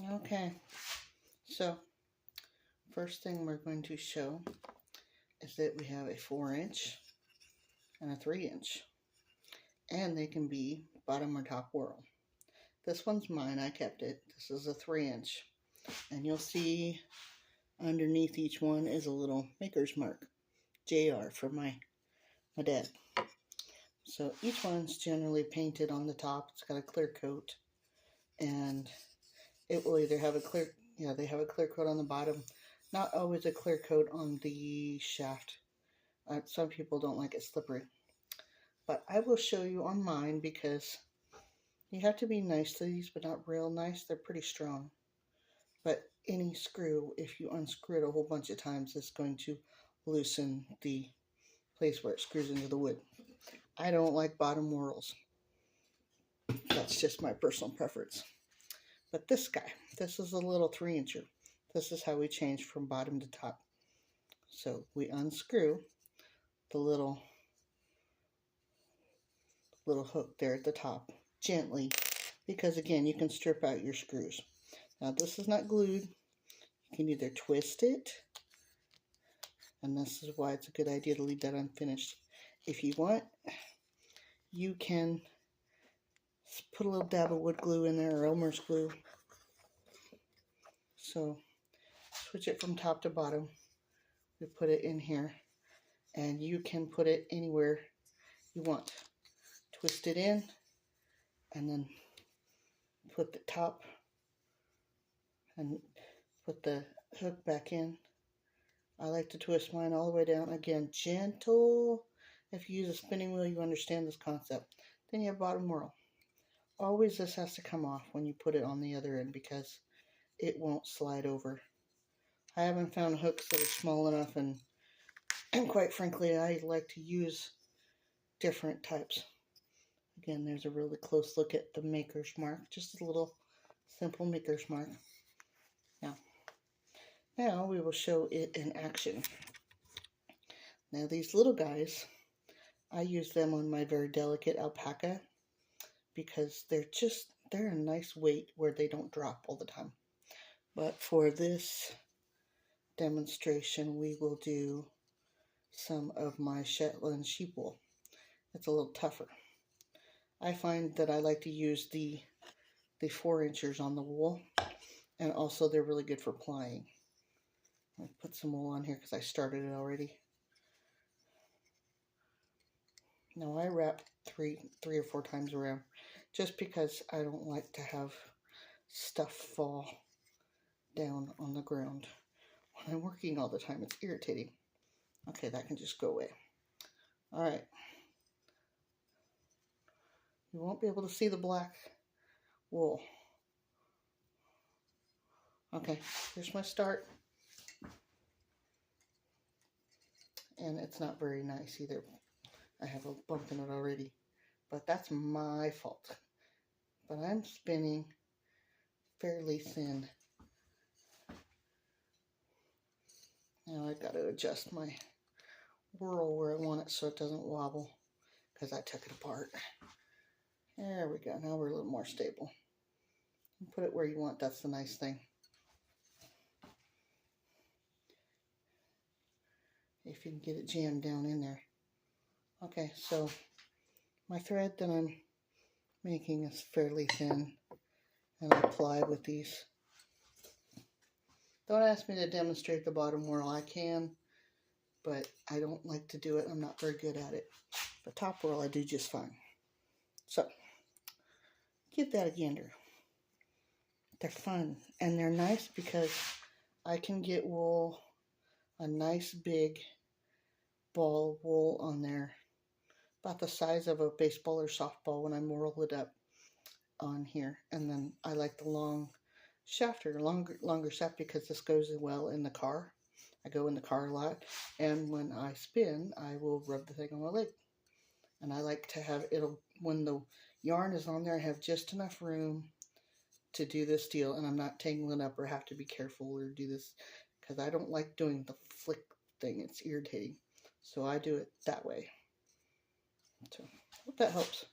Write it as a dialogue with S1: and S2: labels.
S1: Okay, so first thing we're going to show is that we have a 4-inch and a 3-inch, and they can be bottom or top whorl. This one's mine, I kept it. This is a 3-inch, and you'll see underneath each one is a little maker's mark, JR, for my dad. So each one's generally painted on the top. It's got a clear coat, and it will either have a clear, they have a clear coat on the bottom, not always a clear coat on the shaft. Some people don't like it slippery, but I will show you on mine because you have to be nice to these, but not real nice. They're pretty strong, but any screw, if you unscrew it a whole bunch of times, is going to loosen the place where it screws into the wood. I don't like bottom whorls. That's just my personal preference. But this guy, this is a little 3-incher. This is how we change from bottom to top. So we unscrew the little hook there at the top gently, because again, you can strip out your screws. Now this is not glued. You can either twist it, and this is why it's a good idea to leave that unfinished. If you want, you can put a little dab of wood glue in there, or Elmer's glue. So switch it from top to bottom. We put it in here, and you can put it anywhere you want. Twist it in, and then put the top and put the hook back in. I like to twist mine all the way down. Again, gentle. If you use a spinning wheel, you understand this concept. Then you have bottom whorl. Always this has to come off when you put it on the other end, because it won't slide over. I haven't found hooks that are small enough, and quite frankly, I like to use different types. Again, there's a really close look at the maker's mark, just a little simple maker's mark. Now we will show it in action. Now these little guys, I use them on my very delicate alpaca because they're a nice weight where they don't drop all the time. But for this demonstration, we will do some of my Shetland sheep wool. It's a little tougher. I find that I like to use the 4-inchers on the wool, and also they're really good for plying. I'll put some wool on here because I started it already. Now I wrap three or four times around, just because I don't like to have stuff fall down on the ground when I'm working all the time. It's irritating. Okay, that can just go away. All right. You won't be able to see the black wool. Okay, here's my start. And it's not very nice either. I have a bump in it already, but that's my fault. But I'm spinning fairly thin. Now I've got to adjust my whorl where I want it so it doesn't wobble, because I took it apart. There we go. Now we're a little more stable. You put it where you want. That's the nice thing. If you can get it jammed down in there. Okay, so my thread that I'm making is fairly thin, and I ply with these. Don't ask me to demonstrate the bottom whorl. I can, but I don't like to do it. I'm not very good at it. But top whorl I do just fine. So give that a gander. They're fun, and they're nice because I can get wool, a nice big ball of wool on there, about the size of a baseball or softball when I roll it up on here. And then I like the long shaft, or longer shaft, because this goes well in the car. I go in the car a lot, and when I spin, I will rub the thing on my leg. And I like to have it, when the yarn is on there, I have just enough room to do this deal, and I'm not tangling up or have to be careful or do this, because I don't like doing the flick thing. It's irritating. So I do it that way. So, hope that helps.